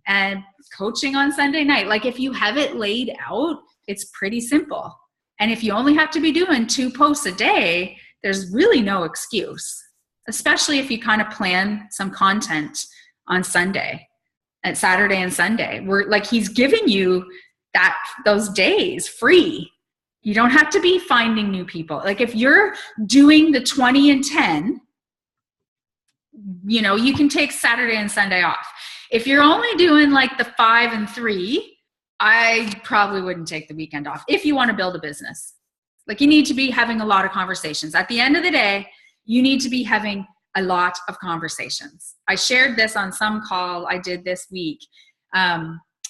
And coaching on Sunday night, like if you have it laid out, it's pretty simple. And if you only have to be doing 2 posts a day, there's really no excuse, especially if you kind of plan some content on Saturday and Sunday. He's giving you those days free. You don't have to be finding new people. Like if you're doing the 20 and 10, you can take Saturday and Sunday off. If you're only doing like the 5 and 3, I probably wouldn't take the weekend off if you want to build a business. Like you need to be having a lot of conversations. At the end of the day, you need to be having a lot of conversations. I shared this on some call I did this week.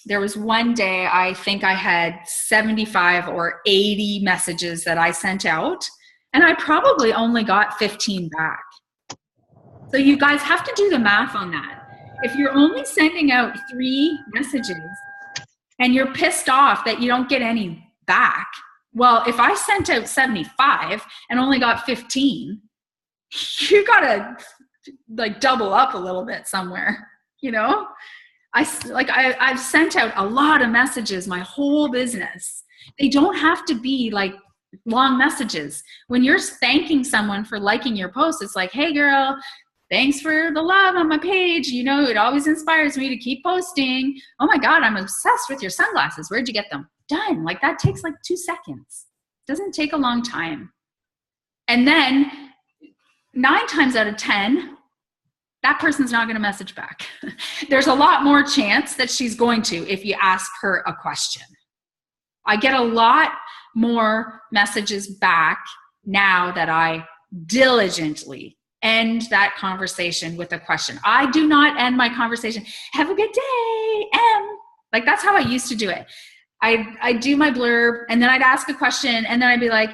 There was one day I think I had 75 or 80 messages that I sent out, and I probably only got 15 back. So you guys have to do the math on that. If you're only sending out 3 messages and you're pissed off that you don't get any back. Well, if I sent out 75 and only got 15, you gotta like double up a little bit somewhere, you know? I've sent out a lot of messages my whole business. They don't have to be like long messages. When you're thanking someone for liking your post, it's like, hey girl, thanks for the love on my page. You know, it always inspires me to keep posting. Oh my God, I'm obsessed with your sunglasses. Where'd you get them? Done. Like that takes like 2 seconds. Doesn't take a long time. And then 9 times out of 10, that person's not going to message back. There's a lot more chance that she's going to if you ask her a question. I get a lot more messages back now that I diligently end that conversation with a question. I do not end my conversation, have a good day, like that's how I used to do it. I'd do my blurb and then I'd ask a question and then I'd be like,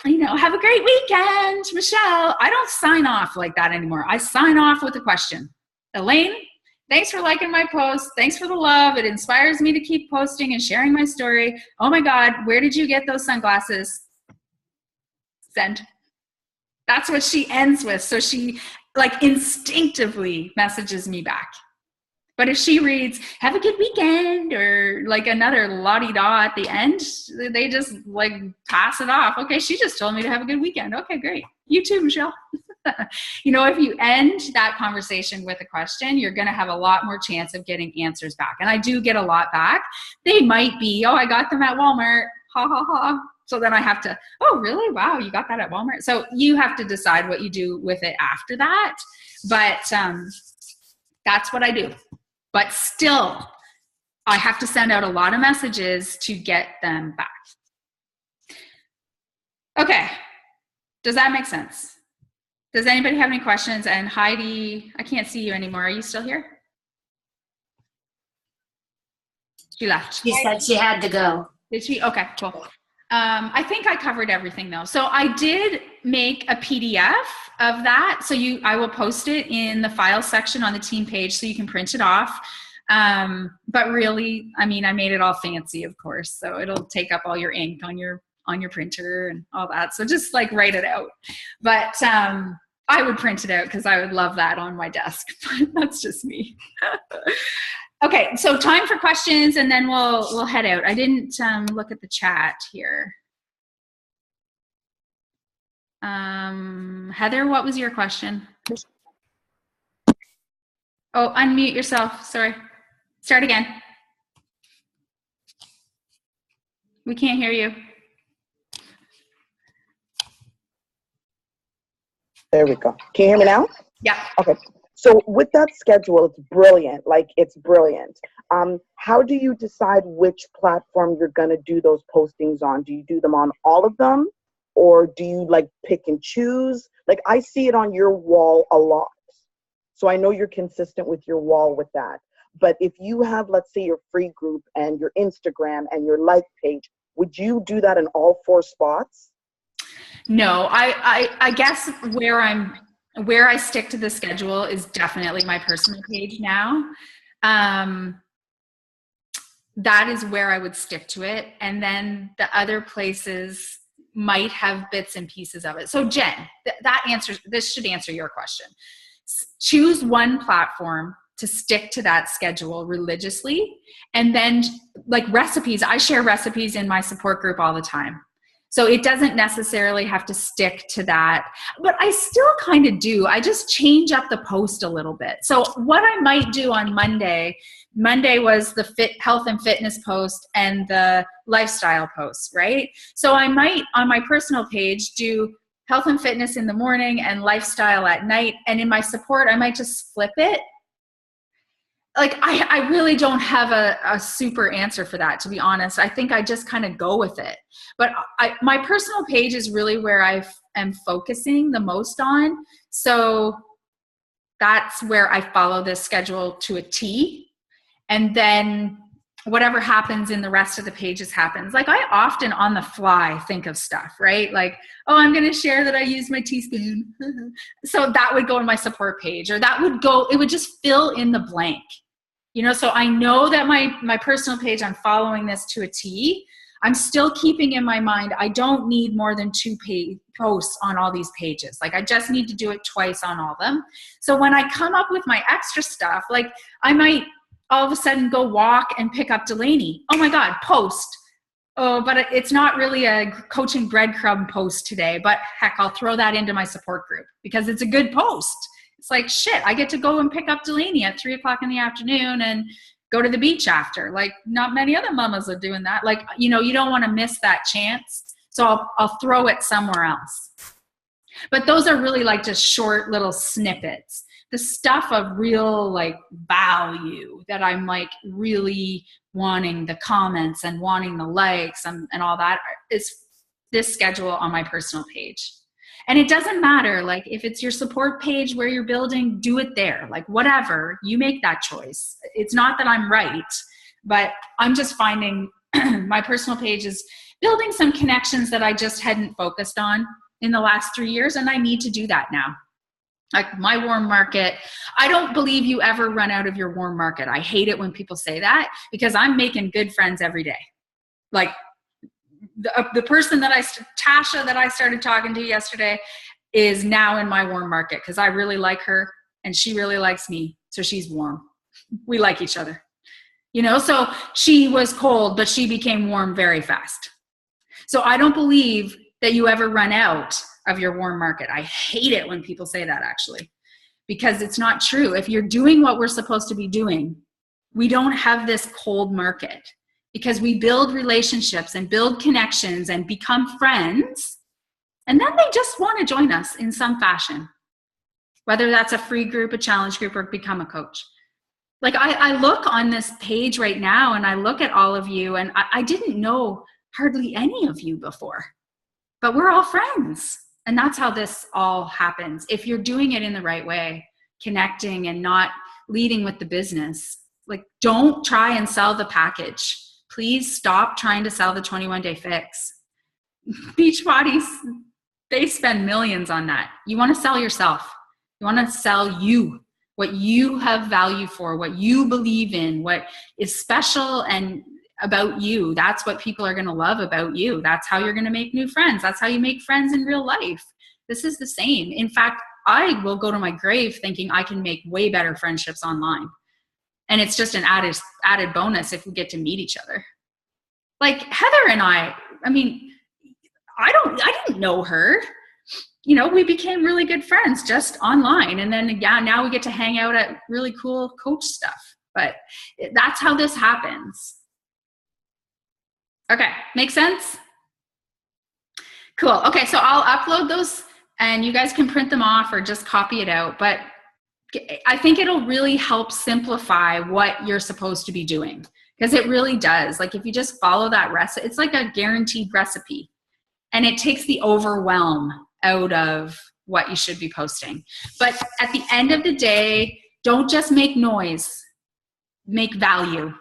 you know, have a great weekend, Michelle. I don't sign off like that anymore. I sign off with a question. Elaine, thanks for liking my post. Thanks for the love. It inspires me to keep posting and sharing my story. Oh my God, where did you get those sunglasses? Send. That's what she ends with. So she like instinctively messages me back. But if she reads, have a good weekend, or like another la-di-da at the end, they just like pass it off. Okay, she just told me to have a good weekend. Okay, great. You too, Michelle. You know, if you end that conversation with a question, you're going to have a lot more chance of getting answers back. And I do get a lot back. They might be, oh, I got them at Walmart. Ha, ha, ha. So then I have to, oh, really? Wow, you got that at Walmart? So you have to decide what you do with it after that. But that's what I do. But still, I have to send out a lot of messages to get them back. Okay. Does that make sense? Does anybody have any questions? And Heidi, I can't see you anymore. Are you still here? She left. She said she had to go. Did she? Okay, cool. I think I covered everything though. So I did make a PDF of that. So I will post it in the file section on the team page so you can print it off. But really, I mean, I made it all fancy, of course. So it'll take up all your ink on your printer and all that. So just like write it out. But I would print it out because I would love that on my desk. But that's just me. Okay, so time for questions, and then we'll head out. I didn't look at the chat here. Heather, what was your question? Oh, unmute yourself. Sorry. Start again. We can't hear you. There we go. Can you hear me now? Yeah. Okay. So with that schedule, it's brilliant. Like, it's brilliant. How do you decide which platform you're going to do those postings on? Do you do them on all of them? Or do you like pick and choose? Like, I see it on your wall a lot. So I know you're consistent with your wall with that. But if you have, let's say, your free group and your Instagram and your like page, would you do that in all 4 spots? No, I guess where I stick to the schedule is definitely my personal page now. That is where I would stick to it. And then the other places might have bits and pieces of it. So Jen, this should answer your question. Choose one platform to stick to that schedule religiously. And then like recipes, I share recipes in my support group all the time. So it doesn't necessarily have to stick to that, but I still kind of do. I just change up the post a little bit. So what I might do on Monday was the health and fitness post and the lifestyle post, right? So I might, on my personal page, do health and fitness in the morning and lifestyle at night. And in my support, I might just flip it. Like, I really don't have a super answer for that, to be honest. I think I just kind of go with it. But my personal page is really where I am focusing the most on. So that's where I follow this schedule to a T. And then whatever happens in the rest of the pages happens. Like, I often on the fly think of stuff, right? Like, oh, I'm going to share that I use my teaspoon. So that would go in my support page, or it would just fill in the blank. You know, so I know that my personal page, I'm following this to a T. I'm still keeping in my mind, I don't need more than 2 posts on all these pages. Like I just need to do it twice on all of them. So when I come up with my extra stuff, like I might all of a sudden go walk and pick up Delaney. Oh my God, post. Oh, but it's not really a coaching breadcrumb post today, but heck, I'll throw that into my support group because it's a good post. It's like, shit, I get to go and pick up Delaney at 3:00 in the afternoon and go to the beach after. Like not many other mamas are doing that. Like, you know, you don't want to miss that chance. So I'll throw it somewhere else. But those are really like just short little snippets. The stuff of real like value that I'm like really wanting the comments and wanting the likes and all that is this schedule on my personal page. And it doesn't matter, like if it's your support page where you're building, do it there. Like whatever, you make that choice. It's not that I'm right, but I'm just finding my personal page is building some connections that I just hadn't focused on in the last 3 years, and I need to do that now. Like my warm market, I don't believe you ever run out of your warm market. I hate it when people say that because I'm making good friends every day. Like the person Tasha that I started talking to yesterday is now in my warm market because I really like her and she really likes me. So she's warm. We like each other, you know, so she was cold, but she became warm very fast. So I don't believe that you ever run out of your warm market. I hate it when people say that actually, because it's not true. If you're doing what we're supposed to be doing, we don't have this cold market because we build relationships and build connections and become friends. And then they just want to join us in some fashion, whether that's a free group, a challenge group, or become a coach. Like I look on this page right now and I look at all of you and I didn't know hardly any of you before, but we're all friends. And that's how this all happens. If you're doing it in the right way, connecting and not leading with the business, like don't try and sell the package. Please stop trying to sell the 21-day fix. Beachbodies, they spend millions on that. You want to sell yourself. You want to sell you, what you have value for, what you believe in, what is special and about you. That's what people are going to love about you. That's how you're going to make new friends. That's how you make friends in real life. This is the same. In fact, I will go to my grave thinking I can make way better friendships online. And it's just an added bonus if we get to meet each other. Like Heather and I mean, I didn't know her. You know, we became really good friends just online. And then now we get to hang out at really cool coach stuff. But that's how this happens. Okay, makes sense? Cool. Okay, so I'll upload those and you guys can print them off or just copy it out. But I think it'll really help simplify what you're supposed to be doing because it really does. Like if you just follow that recipe, it's like a guaranteed recipe and it takes the overwhelm out of what you should be posting. But at the end of the day, don't just make noise, make value.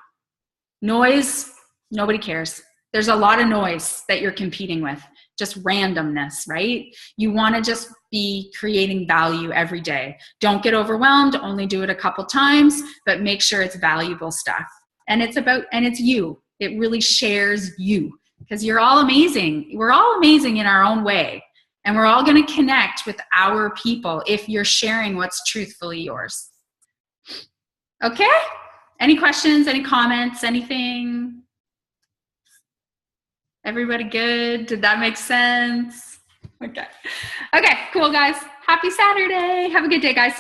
Noise, nobody cares. There's a lot of noise that you're competing with, just randomness, right? You want to just be creating value every day. Don't get overwhelmed, only do it a couple times, but make sure it's valuable stuff. And it's you. It really shares you because you're all amazing. We're all amazing in our own way. And we're all going to connect with our people if you're sharing what's truthfully yours. Okay? Any questions, any comments, anything? Everybody good? Did that make sense? Okay. Okay, cool, guys. Happy Saturday. Have a good day, guys.